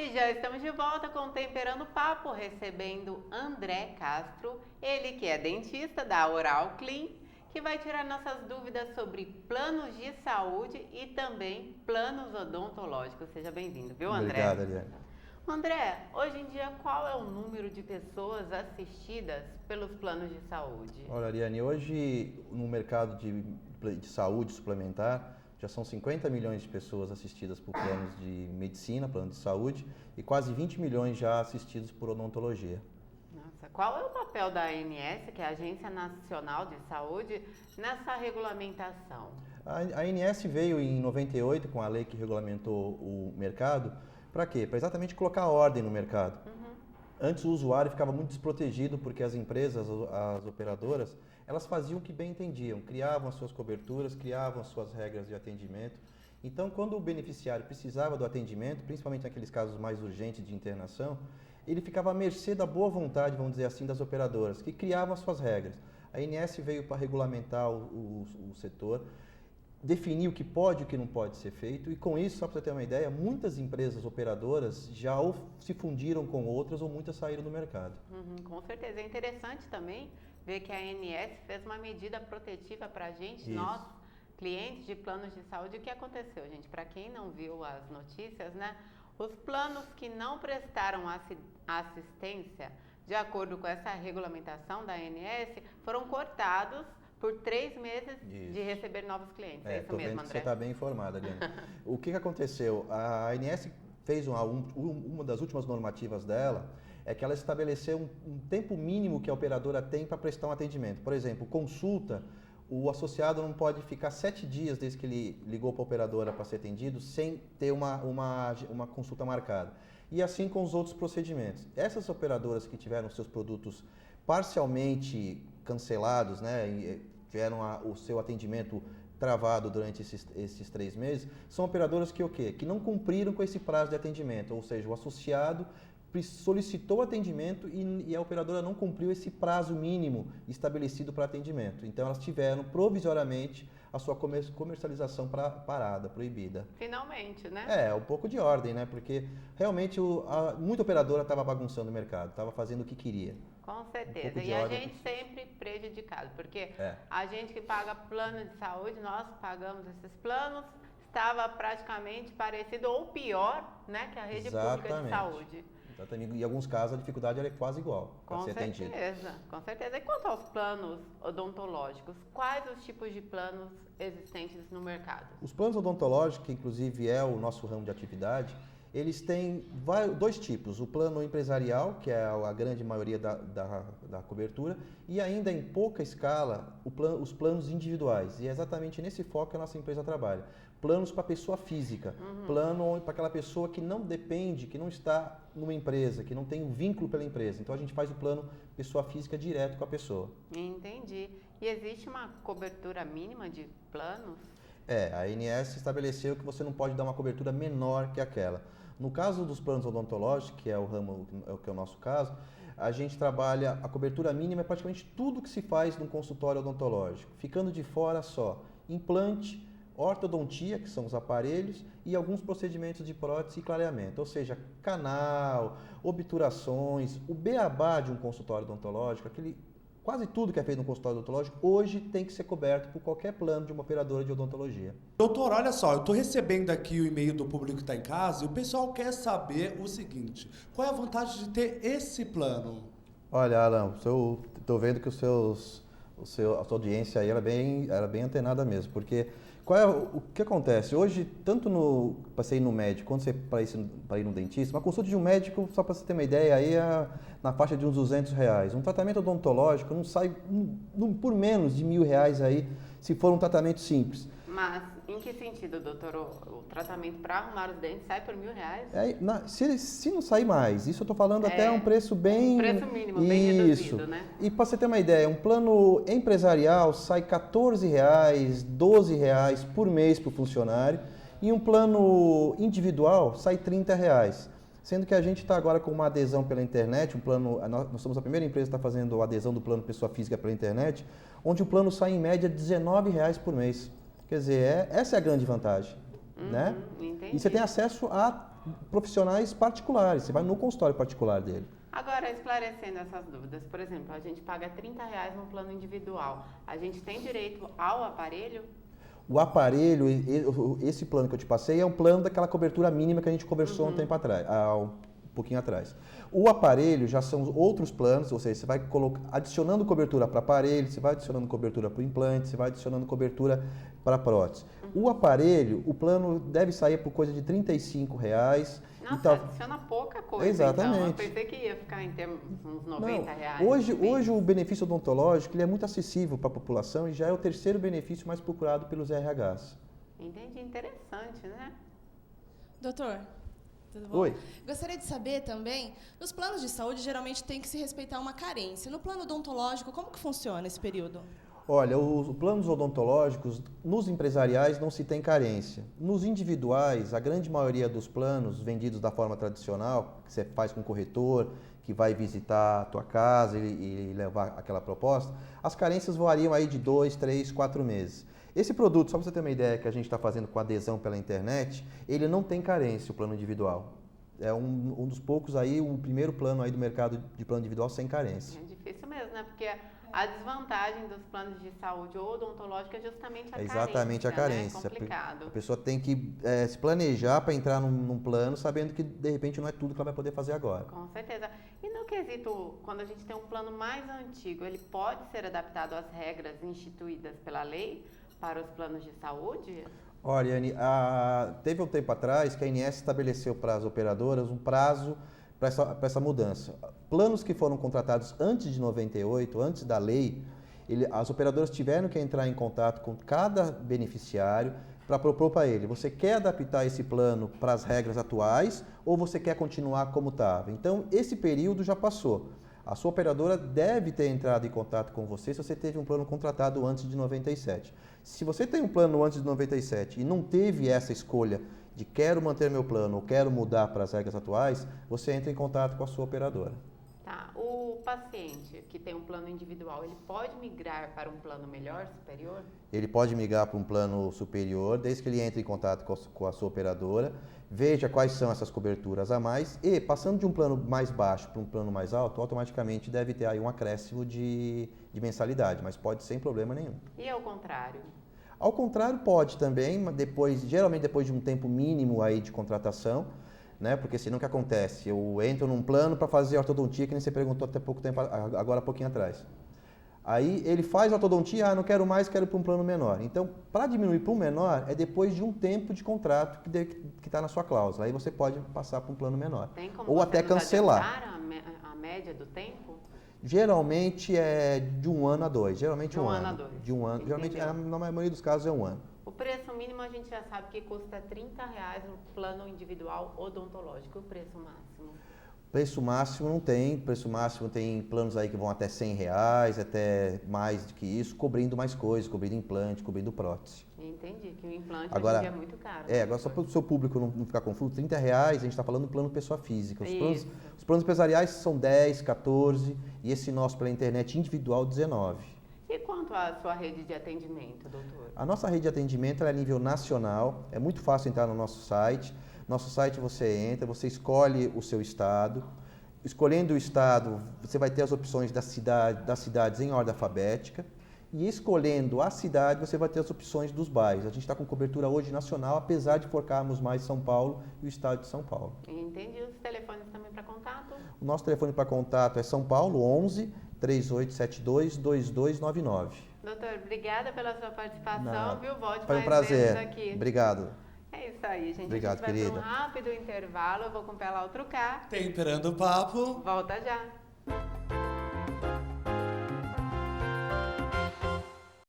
E já estamos de volta com o Temperando Papo, recebendo André Castro, ele que é dentista da Oral Clean, que vai tirar nossas dúvidas sobre planos de saúde e também planos odontológicos. Seja bem-vindo, viu, André? Obrigado, Ariane. André, hoje em dia qual é o número de pessoas assistidas pelos planos de saúde? Olha, Ariane, hoje no mercado de saúde suplementar, já são 50 milhões de pessoas assistidas por planos de medicina, planos de saúde, e quase 20 milhões já assistidos por odontologia. Nossa, qual é o papel da ANS, que é a Agência Nacional de Saúde, nessa regulamentação? A ANS veio em 98 com a lei que regulamentou o mercado. Para quê? Para exatamente colocar ordem no mercado. Antes o usuário ficava muito desprotegido porque as empresas, as operadoras, elas faziam o que bem entendiam, criavam as suas coberturas, criavam as suas regras de atendimento. Então, quando o beneficiário precisava do atendimento, principalmente naqueles casos mais urgentes de internação, ele ficava à mercê da boa vontade, vamos dizer assim, das operadoras, que criavam as suas regras. A ANS veio para regulamentar o setor, definir o que pode e o que não pode ser feito, e com isso, só para você ter uma ideia, muitas empresas operadoras já ou se fundiram com outras ou muitas saíram do mercado. Com certeza. É interessante também ver que a ANS fez uma medida protetiva para a gente, nós, clientes de planos de saúde. O que aconteceu, gente? Para quem não viu as notícias, né? Os planos que não prestaram assistência de acordo com essa regulamentação da ANS foram cortados por 3 meses de receber novos clientes. É isso mesmo, André? Você está bem informada, Adriana. O que aconteceu? A ANS fez uma das últimas normativas dela, é que ela estabeleceu um tempo mínimo que a operadora tem para prestar um atendimento. Por exemplo, consulta, o associado não pode ficar 7 dias desde que ele ligou para a operadora para ser atendido sem ter uma consulta marcada. E assim com os outros procedimentos. Essas operadoras que tiveram seus produtos parcialmente cancelados, né, tiveram o seu atendimento travado durante esses 3 meses, são operadoras que o quê? Que não cumpriram com esse prazo de atendimento, ou seja, o associado solicitou atendimento e a operadora não cumpriu esse prazo mínimo estabelecido para atendimento. Então elas tiveram provisoriamente a sua comercialização parada, proibida. Finalmente, né? Um pouco de ordem, né? Porque realmente muita operadora estava bagunçando o mercado, estava fazendo o que queria. Com certeza. E a gente sempre prejudicado, porque a gente que paga plano de saúde, nós pagamos esses planos, estava praticamente parecido ou pior, né, que a rede pública de saúde. Exatamente. Em alguns casos a dificuldade era quase igual para ser atendido. Com certeza. E quanto aos planos odontológicos, quais os tipos de planos existentes no mercado? Os planos odontológicos, que inclusive é o nosso ramo de atividade, eles têm 2 tipos, o plano empresarial, que é a grande maioria da cobertura, e ainda em pouca escala, os planos individuais. E é exatamente nesse foco que a nossa empresa trabalha. Planos para pessoa física, plano para aquela pessoa que não depende, que não está numa empresa, que não tem um vínculo pela empresa. Então a gente faz o plano pessoa física direto com a pessoa. Entendi. E existe uma cobertura mínima de planos? A ANS estabeleceu que você não pode dar uma cobertura menor que aquela. No caso dos planos odontológicos, que é o ramo, que é o nosso caso, a gente trabalha, a cobertura mínima é praticamente tudo que se faz num consultório odontológico, ficando de fora só implante, ortodontia, que são os aparelhos, e alguns procedimentos de prótese e clareamento, ou seja, canal, obturações, o beabá de um consultório odontológico, quase tudo que é feito no consultório odontológico, hoje tem que ser coberto por qualquer plano de uma operadora de odontologia. Doutor, olha só, eu estou recebendo aqui o e-mail do público que está em casa e o pessoal quer saber o seguinte, qual é a vantagem de ter esse plano? Olha, Alan, eu estou vendo que a sua audiência aí era bem antenada mesmo, porque o que acontece? Hoje, tanto para você ir no médico, quanto para ir no dentista, uma consulta de um médico, só para você ter uma ideia, aí é na faixa de uns R$200. Um tratamento odontológico não sai por menos de R$1.000 aí, se for um tratamento simples. Mas em que sentido, doutor? O tratamento para arrumar os dentes sai por R$1.000? Se não sair mais, isso eu estou falando até um preço bem... Um preço mínimo, bem reduzido, né? E para você ter uma ideia, um plano empresarial sai R$14, R$12 por mês para o funcionário e um plano individual sai R$30. Sendo que a gente está agora com uma adesão pela internet, nós somos a primeira empresa que está fazendo a adesão do plano pessoa física pela internet, onde o plano sai em média R$19 por mês. Quer dizer, essa é a grande vantagem, né? Entendi. E você tem acesso a profissionais particulares, você vai no consultório particular dele. Agora, esclarecendo essas dúvidas, por exemplo, a gente paga R$30 no plano individual, a gente tem direito ao aparelho? O aparelho, esse plano que eu te passei, é um plano daquela cobertura mínima que a gente conversou um tempo atrás, um pouquinho atrás. O aparelho já são outros planos, ou seja, você vai adicionando cobertura para aparelho, você vai adicionando cobertura para o implante, você vai adicionando cobertura para prótese. O aparelho, o plano deve sair por coisa de R$35. Nossa, então, adiciona pouca coisa. Exatamente. Então. Eu pensei que ia ficar em termos uns R$90. Hoje o benefício odontológico ele é muito acessível para a população e já é o terceiro benefício mais procurado pelos RHs. Entendi, interessante, né? Doutor, tudo bom? Oi. Gostaria de saber também, nos planos de saúde geralmente tem que se respeitar uma carência. No plano odontológico, como que funciona esse período? Olha, os planos odontológicos, nos empresariais não se tem carência. Nos individuais, a grande maioria dos planos vendidos da forma tradicional, que você faz com o corretor, que vai visitar a tua casa e levar aquela proposta, as carências variam aí de 2, 3, 4 meses. Esse produto, só para você ter uma ideia que a gente está fazendo com adesão pela internet, ele não tem carência, o plano individual. É um dos poucos aí, o primeiro plano aí do mercado de plano individual sem carência. É difícil mesmo, né? Porque a desvantagem dos planos de saúde odontológica é justamente a carência. Exatamente a carência. Né? É complicado. A pessoa tem que se planejar para entrar num plano, sabendo que de repente não é tudo que ela vai poder fazer agora. Com certeza. E no quesito, quando a gente tem um plano mais antigo, ele pode ser adaptado às regras instituídas pela lei para os planos de saúde? Olha, Anny, teve um tempo atrás que a ANS estabeleceu para as operadoras um prazo para essa mudança. Planos que foram contratados antes de 98, antes da lei, as operadoras tiveram que entrar em contato com cada beneficiário para propor para ele, você quer adaptar esse plano para as regras atuais ou você quer continuar como estava? Então, esse período já passou. A sua operadora deve ter entrado em contato com você se você teve um plano contratado antes de 97. Se você tem um plano antes de 97 e não teve essa escolha de quero manter meu plano ou quero mudar para as regras atuais, você entra em contato com a sua operadora. Tá. O paciente que tem um plano individual, ele pode migrar para um plano melhor, superior? Ele pode migrar para um plano superior, desde que ele entre em contato com a sua operadora, veja quais são essas coberturas a mais e, passando de um plano mais baixo para um plano mais alto, automaticamente deve ter aí um acréscimo de mensalidade, mas pode sem problema nenhum. E ao contrário? Ao contrário, pode também, mas geralmente depois de um tempo mínimo aí de contratação, né? Porque senão o que acontece? Eu entro num plano para fazer ortodontia, que nem você perguntou até pouco tempo, agora há pouquinho atrás. Aí ele faz ortodontia, não quero mais, quero para um plano menor. Então, para diminuir para um menor, é depois de um tempo de contrato que está na sua cláusula. Aí você pode passar para um plano menor. Tem como ou você até nos cancelar. A média do tempo? Geralmente é de 1 ano a 2. Geralmente um ano. A 2. De 1 ano. Geralmente, na maioria dos casos, é 1 ano. O preço mínimo a gente já sabe que custa R$30 no plano individual odontológico. O preço máximo? Preço máximo não tem. Preço máximo tem planos aí que vão até R$100, até mais do que isso, cobrindo mais coisas, cobrindo implante, cobrindo prótese. Entendi, que o implante agora, hoje em dia é muito caro. Agora só para o seu público não ficar confuso, R$30 a gente está falando do plano pessoa física. Os planos empresariais são 10, 14 e esse nosso pela internet individual 19. E quanto à sua rede de atendimento, doutor? A nossa rede de atendimento é a nível nacional, é muito fácil entrar no nosso site. Nosso site você entra, você escolhe o seu estado. Escolhendo o estado, você vai ter as opções das cidades em ordem alfabética. E escolhendo a cidade, você vai ter as opções dos bairros. A gente está com cobertura hoje nacional, apesar de focarmos mais São Paulo e o estado de São Paulo. Entendi. Os telefones também para contato? O nosso telefone para contato é São Paulo 11 3872 2299. Doutor, obrigada pela sua participação, Não, viu? Volte foi um mais prazer. vezes aqui. Obrigado. É isso aí, gente. Obrigado, a gente vai querida. para um rápido intervalo. Eu vou com o pé lá outro cá. Temperando o papo. Volta já.